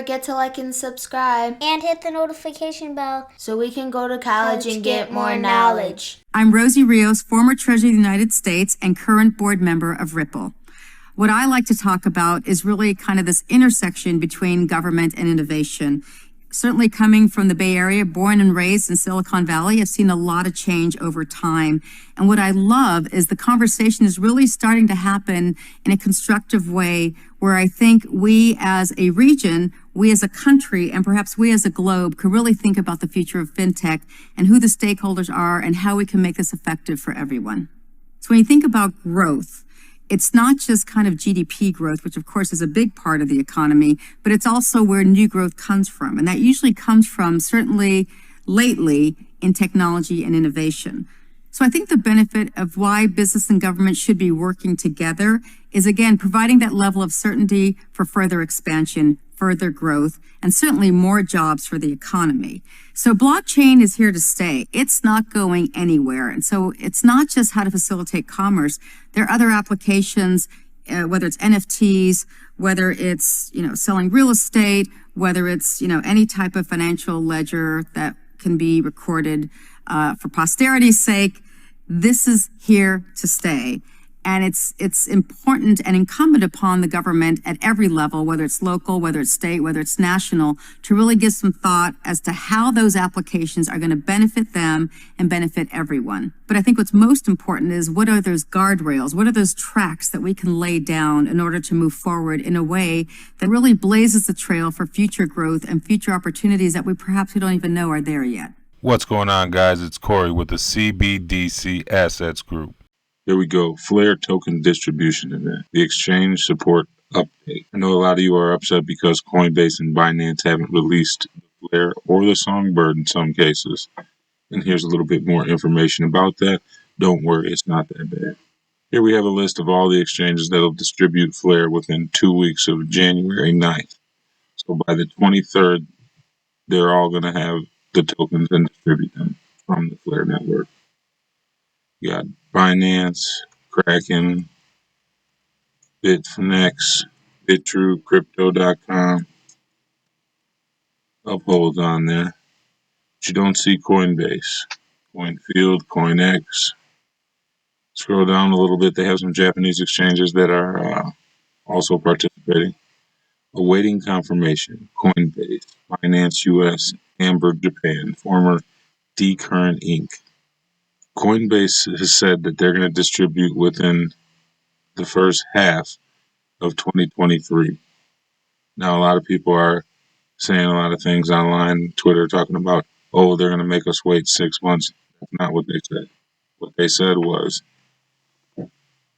forget to like and subscribe. And hit the notification bell so we can go to college and get more knowledge. I'm Rosie Rios, former Treasurer of the United States and current board member of Ripple. What I like to talk about is really kind of this intersection between government and innovation. Certainly coming from the Bay Area, born and raised in Silicon Valley, I've seen a lot of change over time. And what I love is the conversation is really starting to happen in a constructive way where I think we as a region, we as a country, and perhaps we as a globe could really think about the future of fintech and who the stakeholders are and how we can make this effective for everyone. So when you think about growth, it's not just kind of GDP growth, which of course is a big part of the economy, but it's also where new growth comes from. And that usually comes from, certainly lately, in technology and innovation. So I think the benefit of why business and government should be working together is, again, providing that level of certainty for further expansion, further growth, and certainly more jobs for the economy. So blockchain is here to stay. It's not going anywhere. And so it's not just how to facilitate commerce. There are other applications, whether it's NFTs, whether it's, selling real estate, whether it's, any type of financial ledger that can be recorded for posterity's sake. This is here to stay. And it's important and incumbent upon the government at every level, whether it's local, whether it's state, whether it's national, to really give some thought as to how those applications are going to benefit them and benefit everyone. But I think what's most important is what are those guardrails? What are those tracks that we can lay down in order to move forward in a way that really blazes the trail for future growth and future opportunities that we don't even know are there yet? What's going on, guys? It's Corey with the CBDC Assets Group. Here we go. Flare token distribution event. The exchange support update. I know a lot of you are upset because Coinbase and Binance haven't released the Flare or the Songbird in some cases. And here's a little bit more information about that. Don't worry, it's not that bad. Here we have a list of all the exchanges that will distribute Flare within 2 weeks of January 9th. So by the 23rd, they're all going to have the tokens and distribute them from the Flare network. You got Binance, Kraken, Bitfinex, Bitrue, Crypto.com, Uphold's on there. But you don't see Coinbase, Coinfield, CoinX. Scroll down a little bit, they have some Japanese exchanges that are also participating. Awaiting confirmation, Coinbase, BinanceUS, Amber Japan, former DeCurrent Inc. Coinbase has said that they're going to distribute within the first half of 2023. Now, a lot of people are saying a lot of things online, Twitter, talking about, they're going to make us wait 6 months. That's not what they said. What they said was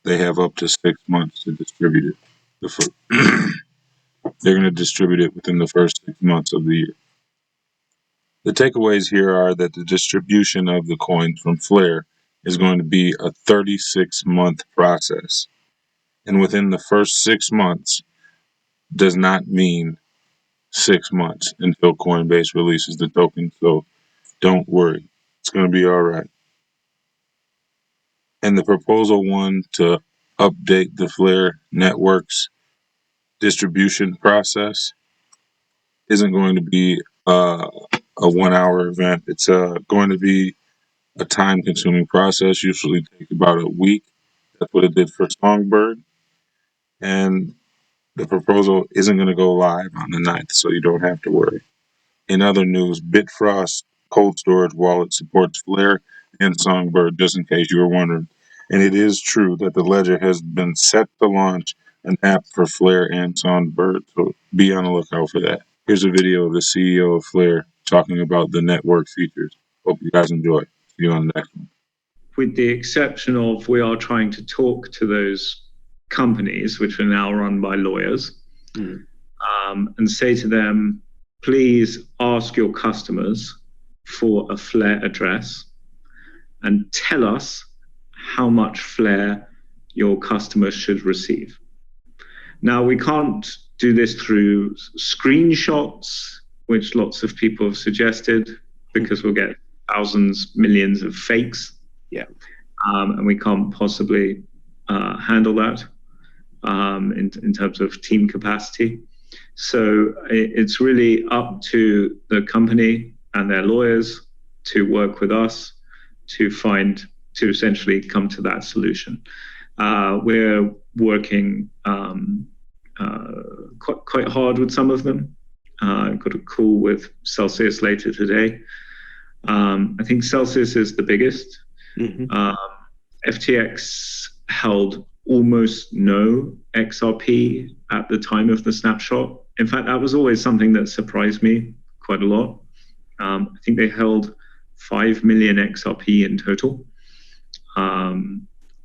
they have up to 6 months to distribute it. They're going to distribute it within the first 6 months of the year. The takeaways here are that the distribution of the coins from Flare is going to be a 36-month process. And within the first 6 months does not mean 6 months until Coinbase releases the token. So don't worry. It's going to be all right. And the proposal one to update the Flare network's distribution process isn't going to be a 1 hour event. It's going to be a time consuming process, usually take about a week. That's what it did for Songbird. And the proposal isn't going to go live on the 9th, so you don't have to worry. In other news, Bitfrost cold storage wallet supports Flare and Songbird, just in case you were wondering. And it is true that the ledger has been set to launch an app for Flare and Songbird, so be on the lookout for that. Here's a video of the CEO of Flare talking about the network features. Hope you guys enjoy. See you on the next one. With the exception of we are trying to talk to those companies, which are now run by lawyers, and say to them, please ask your customers for a Flare address and tell us how much Flare your customers should receive. Now, we can't do this through screenshots, which lots of people have suggested, because we'll get thousands, millions of fakes. Yeah. And we can't possibly handle that in terms of team capacity. So it's really up to the company and their lawyers to work with us to essentially come to that solution. We're working quite hard with some of them. I've got a call with Celsius later today. I think Celsius is the biggest. FTX held almost no XRP at the time of the snapshot. In fact, that was always something that surprised me quite a lot. I think they held 5 million XRP in total,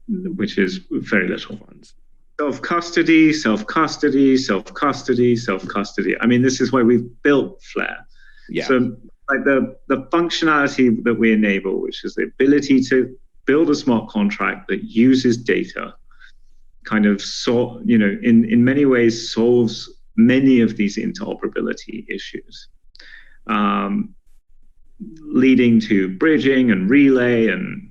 which is very little. Self-custody, self-custody, self-custody, self-custody. I mean, this is why we've built Flare. Yeah. So like the functionality that we enable, which is the ability to build a smart contract that uses data, kind of in many ways solves many of these interoperability issues, leading to bridging and relay and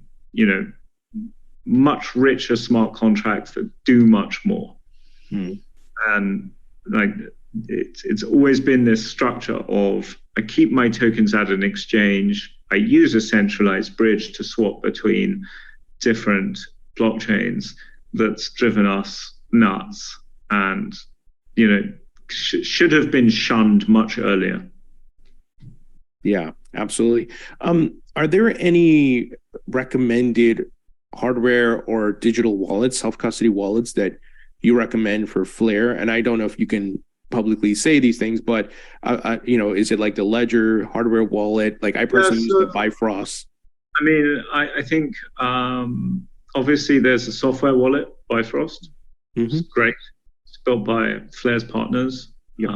much richer smart contracts that do much more. And like it's always been this structure of I keep my tokens at an exchange, I use a centralized bridge to swap between different blockchains that's driven us nuts and should have been shunned much earlier. Yeah, absolutely. Are there any recommended hardware or digital wallets, self-custody wallets that you recommend for Flare? And I don't know if you can publicly say these things, but is it like the Ledger hardware wallet? Like I personally use the Bifrost. I mean, I think obviously there's a software wallet, Bifrost. It's great. It's built by Flare's partners. Yep.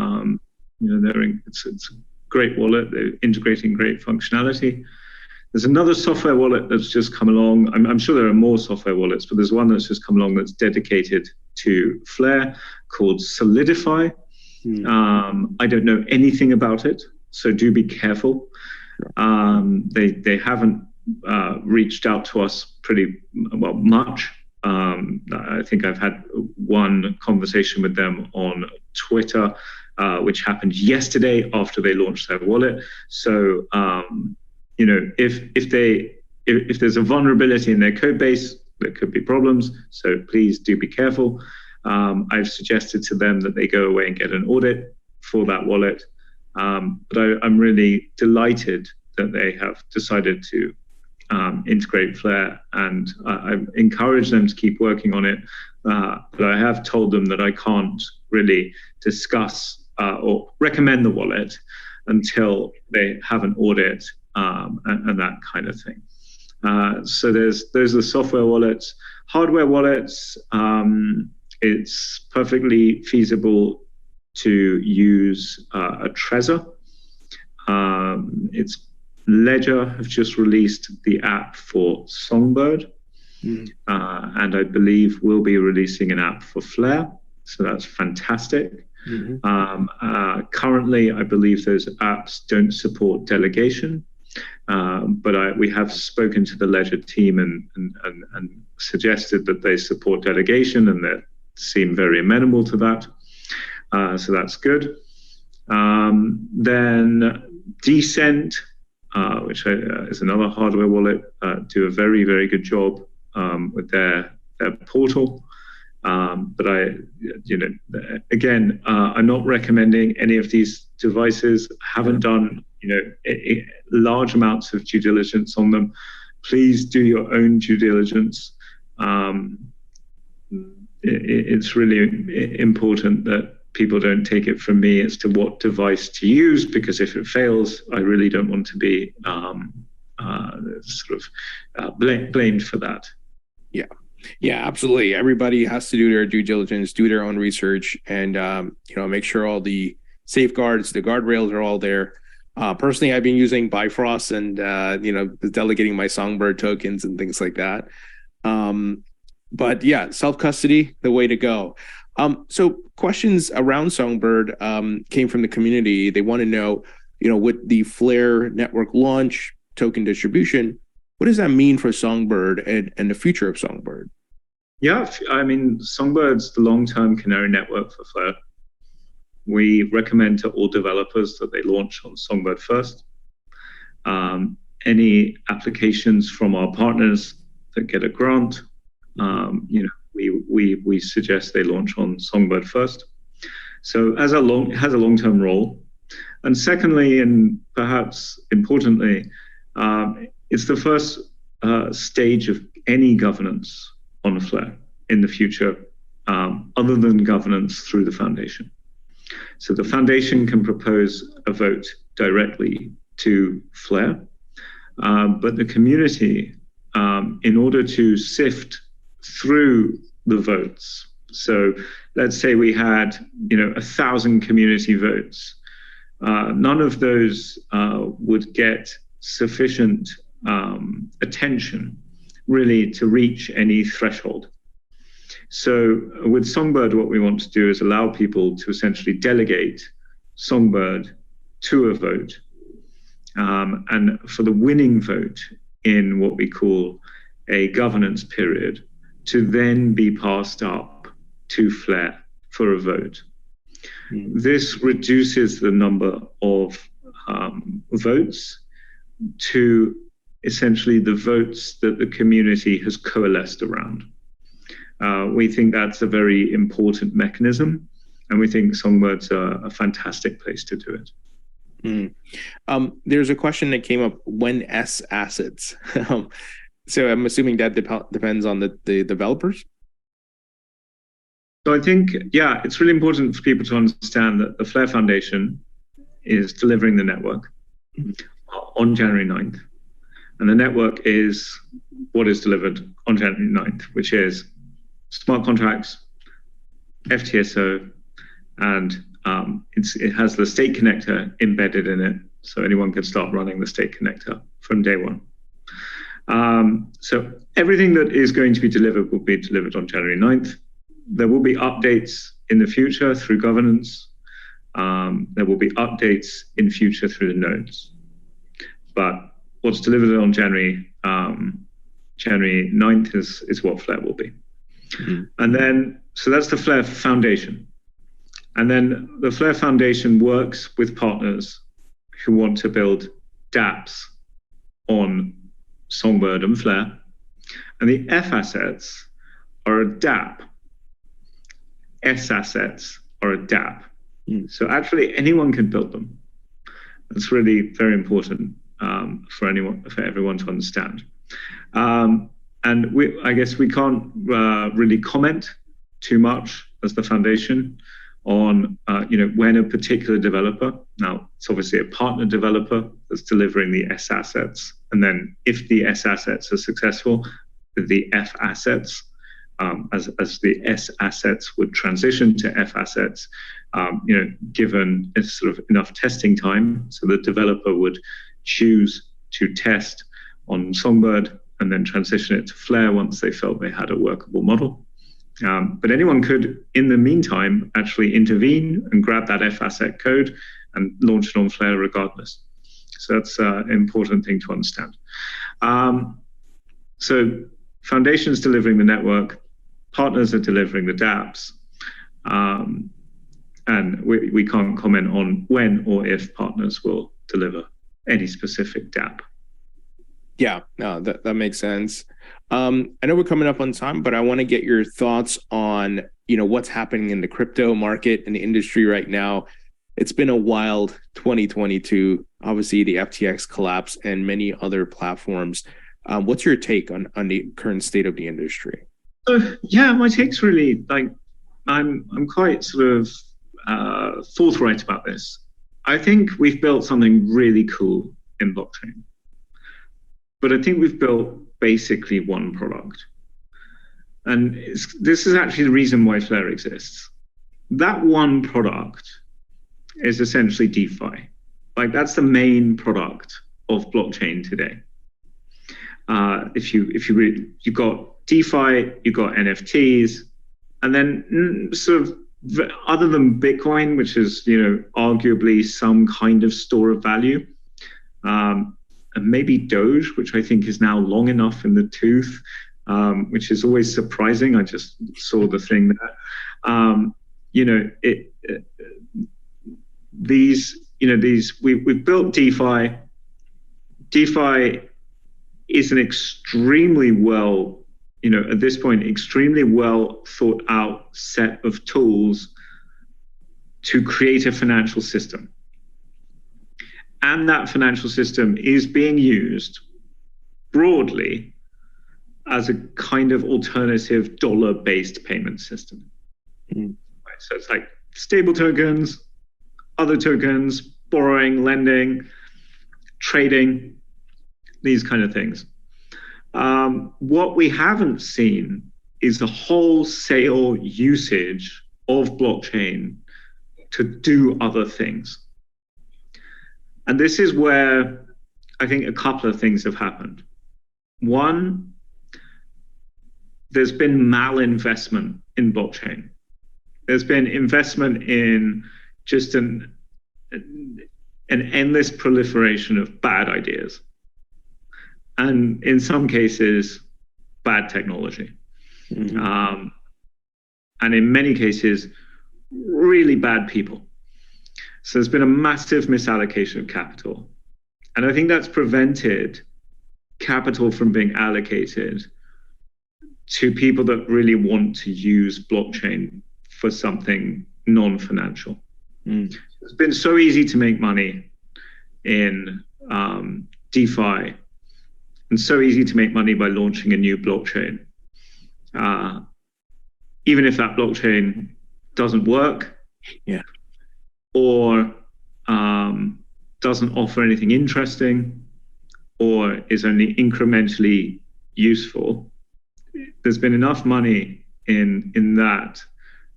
It's a great wallet. They're integrating great functionality. There's another software wallet that's just come along. I'm sure there are more software wallets, but there's one that's just come along that's dedicated to Flare called Solidify. I don't know anything about it, so do be careful. They haven't reached out to us much. I think I've had one conversation with them on Twitter, which happened yesterday after they launched their wallet. So if there's a vulnerability in their code base, there could be problems. So please do be careful. I've suggested to them that they go away and get an audit for that wallet. But I'm really delighted that they have decided to integrate Flare, and I encourage them to keep working on it. But I have told them that I can't really discuss or recommend the wallet until they have an audit and that kind of thing. So those are software wallets. Hardware wallets, it's perfectly feasible to use a Trezor. It's Ledger have just released the app for Songbird, and I believe we'll be releasing an app for Flare. So that's fantastic. Currently, I believe those apps don't support delegation, but we have spoken to the Ledger team and suggested that they support delegation, and they seem very amenable to that. So that's good. Then DeCurrent, which is another hardware wallet, do a very, very good job with their portal. But I'm not recommending any of these devices. Haven't done large amounts of due diligence on them. Please do your own due diligence. It's really important that people don't take it from me as to what device to use, because if it fails, I really don't want to be blamed for that. Yeah, absolutely. Everybody has to do their due diligence, do their own research, and make sure all the safeguards, the guardrails are all there. Personally, I've been using Bifrost and delegating my Songbird tokens and things like that. But yeah, self-custody, the way to go. So questions around Songbird came from the community. They want to know, with the Flare network launch, token distribution, what does that mean for Songbird and the future of Songbird? Yeah, I mean, Songbird's the long-term canary network for Flare. we recommend to all developers that they launch on Songbird first. Any applications from our partners that get a grant, we suggest they launch on Songbird first. So it has a long-term role. And secondly, and perhaps importantly, it's the first stage of any governance on Flare in the future, other than governance through the foundation. So the foundation can propose a vote directly to Flare, but the community, in order to sift through the votes, so let's say we had 1,000 community votes, none of those would get sufficient attention really to reach any threshold. So with Songbird, what we want to do is allow people to essentially delegate Songbird to a vote, and for the winning vote in what we call a governance period to then be passed up to Flare for a vote. This reduces the number of votes to essentially the votes that the community has coalesced around. We think that's a very important mechanism, and we think Songbird's a fantastic place to do it. There's a question that came up: when S assets? So I'm assuming that depends on the developers. So I think, yeah, it's really important for people to understand that the Flare Foundation is delivering the network on January 9th. And the network is what is delivered on January 9th, which is smart contracts, FTSO, and it has the state connector embedded in it. So anyone can start running the state connector from day one. So everything that is going to be delivered will be delivered on January 9th. There will be updates in the future through governance. There will be updates in future through the nodes. But what's delivered on January 9th is what Flare will be. And then, so that's the Flare Foundation. And then the Flare Foundation works with partners who want to build dApps on Songbird and Flare. And the F assets are a dapp. S assets are a dapp. So actually anyone can build them. That's really very important for everyone to understand. And I guess we can't really comment too much as the foundation on when a particular developer, now it's obviously a partner developer that's delivering the S assets, and then if the S assets are successful, the F assets, as the S assets would transition to F assets, given sort of enough testing time, so the developer would choose to test on Songbird and then transition it to Flare once they felt they had a workable model. But anyone could, in the meantime, actually intervene and grab that F asset code and launch it on Flare regardless. So that's an important thing to understand. So Foundation's delivering the network, partners are delivering the dApps, and we can't comment on when or if partners will deliver any specific dApp. Yeah, no, that makes sense. I know we're coming up on time, but I want to get your thoughts on, what's happening in the crypto market and the industry right now. It's been a wild 2022, obviously the FTX collapse and many other platforms. What's your take on the current state of the industry? Yeah, my take's really I'm quite sort of forthright about this. I think we've built something really cool in blockchain. But I think we've built basically one product. And this is actually the reason why Flare exists. That one product is essentially DeFi. Like, that's the main product of blockchain today. You've got DeFi, you've got NFTs, and then sort of other than Bitcoin, which is, arguably some kind of store of value, and maybe Doge, which I think is now long enough in the tooth, which is always surprising. I just saw the thing there. we've built DeFi. DeFi is an extremely well, at this point, extremely well thought out set of tools to create a financial system. And that financial system is being used broadly as a kind of alternative dollar-based payment system. Right? So it's like stable tokens, other tokens, borrowing, lending, trading, these kind of things. What we haven't seen is the wholesale usage of blockchain to do other things. And this is where I think a couple of things have happened. One, there's been malinvestment in blockchain. There's been investment in just an endless proliferation of bad ideas. And in some cases, bad technology. And in many cases, really bad people. So there's been a massive misallocation of capital. And I think that's prevented capital from being allocated to people that really want to use blockchain for something non-financial. It's been so easy to make money in DeFi, and so easy to make money by launching a new blockchain. Even if that blockchain doesn't work, or doesn't offer anything interesting, or is only incrementally useful, there's been enough money in that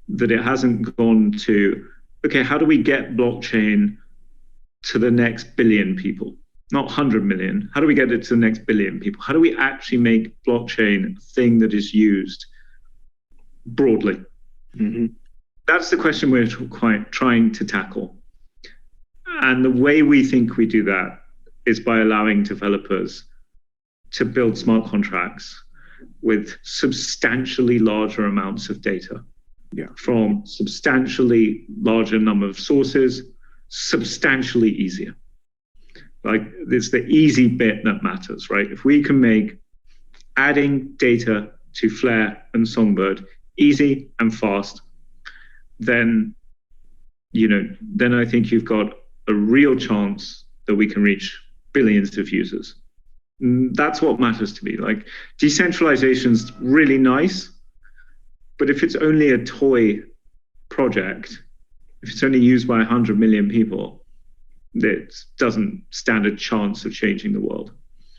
it hasn't gone to, okay, how do we get blockchain to the next billion people? Not 100 million. How do we get it to the next billion people? How do we actually make blockchain a thing that is used broadly? That's the question we're quite trying to tackle. And the way we think we do that is by allowing developers to build smart contracts with substantially larger amounts of data from substantially larger number of sources, substantially easier. Like, it's the easy bit that matters, right? If we can make adding data to Flare and Songbird easy and fast, then I think you've got a real chance that we can reach billions of users. That's what matters to me. Like, decentralization's really nice, but if it's only a toy project, if it's only used by 100 million people, it doesn't stand a chance of changing the world.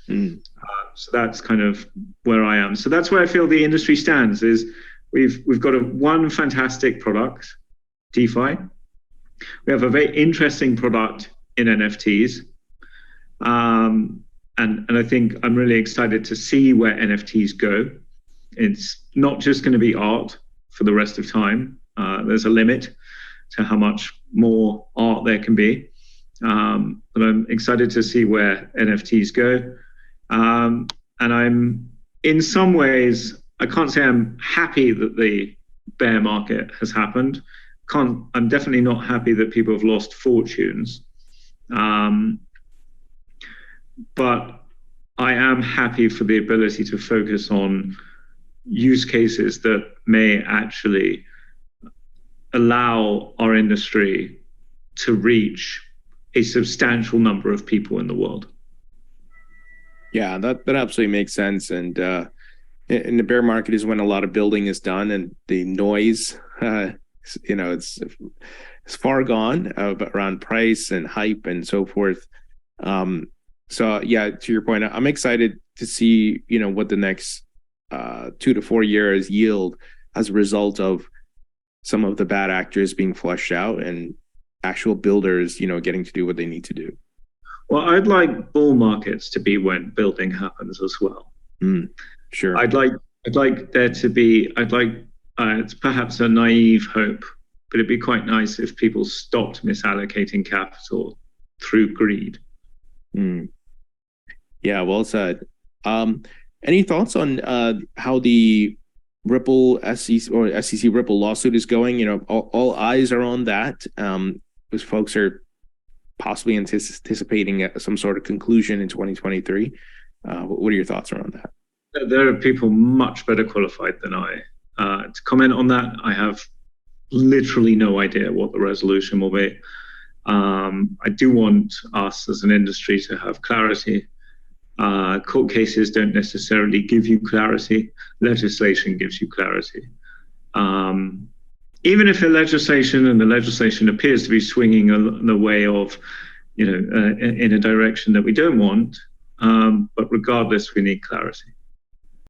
So that's kind of where I am. So that's where I feel the industry stands. Is we've got one fantastic product, DeFi. We have a very interesting product in NFTs. And I think I'm really excited to see where NFTs go. It's not just going to be art for the rest of time. There's a limit to how much more art there can be. But I'm excited to see where NFTs go. And I'm, in some ways, I can't say I'm happy that the bear market has happened. I'm definitely not happy that people have lost fortunes. But I am happy for the ability to focus on use cases that may actually allow our industry to reach a substantial number of people in the world. Yeah, that absolutely makes sense. And in the bear market is when a lot of building is done and the noise, it's far gone around price and hype and so forth. So yeah, to your point, I'm excited to see, what the next 2 to 4 years yield as a result of some of the bad actors being flushed out and actual builders, getting to do what they need to do. Well, I'd like bull markets to be when building happens as well. Sure. I'd like there to be, it's perhaps a naive hope, but it'd be quite nice if people stopped misallocating capital through greed. Yeah, well said. Any thoughts on how the Ripple SEC Ripple lawsuit is going? All eyes are on that. because folks are possibly anticipating some sort of conclusion in 2023. What are your thoughts around that? There are people much better qualified than I to comment on that. I have literally no idea what the resolution will be. I do want us as an industry to have clarity. Court cases don't necessarily give you clarity. Legislation gives you clarity. Even if the legislation appears to be swinging in the way of, in a direction that we don't want, but regardless, we need clarity.